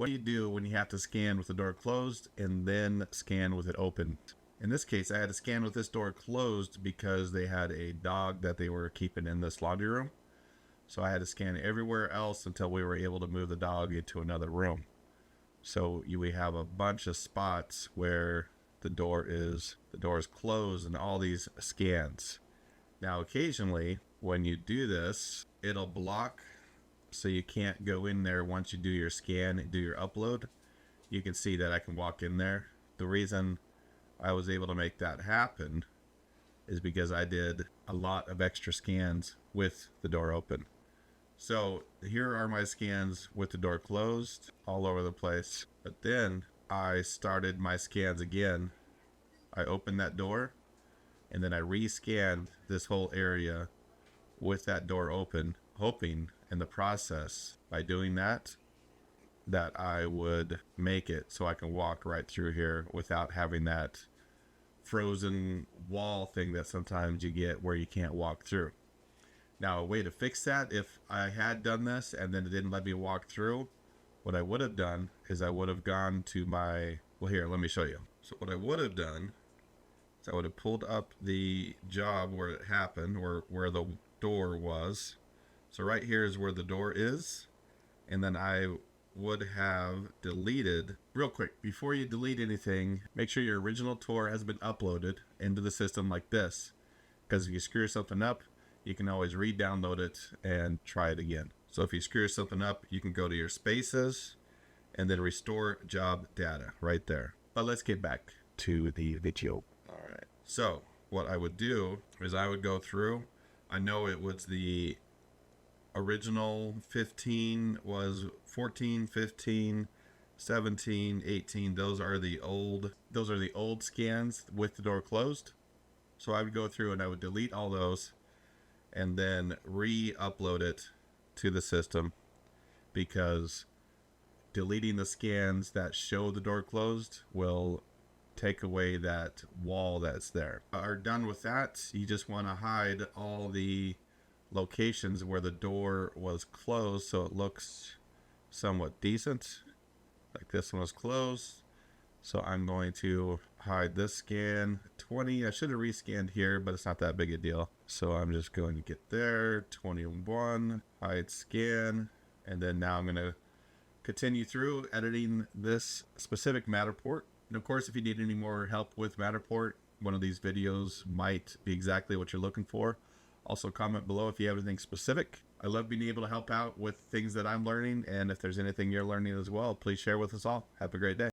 what do you do when you have to scan with the door closed and then scan with it open? In this case, I had to scan with this door closed because they had a dog that they were keeping in this laundry room. So I had to scan everywhere else until we were able to move the dog into another room. So we have a bunch of spots where the door is closed in all these scans. Now, occasionally when you do this, it'll block, so you can't go in there once you do your scan and do your upload. You can see that I can walk in there. The reason I was able to make that happen is because I did a lot of extra scans with the door open. So here are my scans with the door closed all over the place. But then I started my scans again. I opened that door and then I re-scanned this whole area with that door open, hoping in the process by doing that I would make it so I can walk right through here without having that frozen wall thing that sometimes you get where you can't walk through. Now, a way to fix that, if I had done this and then it didn't let me walk through, what I would have done is I would have gone to my, well, here, let me show you. So what I would have done is I would have pulled up the job where it happened, or where the door was. So right here is where the door is. And then I would have deleted, real quick, before you delete anything, make sure your original tour has been uploaded into the system like this. Because if you screw something up, you can always re-download it and try it again. So if you screw something up, you can go to your spaces and then restore job data right there. But let's get back to the video. All right. So what I would do is I would go through. I know it was the original 15 was 14, 15, 17, 18. Those are the old scans with the door closed. So I would go through and I would delete all those and then re-upload it to the system, because deleting the scans that show the door closed will take away that wall that's there. Are done with that, you just want to hide all the locations where the door was closed so it looks somewhat decent. Like this one was closed, so I'm going to hide this scan. 20, I should have rescanned here, but it's not that big a deal. So I'm just going to get there, 21, hide scan, and then now I'm going to continue through editing this specific Matterport. And of course, if you need any more help with Matterport, one of these videos might be exactly what you're looking for. Also comment below if you have anything specific. I love being able to help out with things that I'm learning, and if there's anything you're learning as well, please share with us all. Have a great day.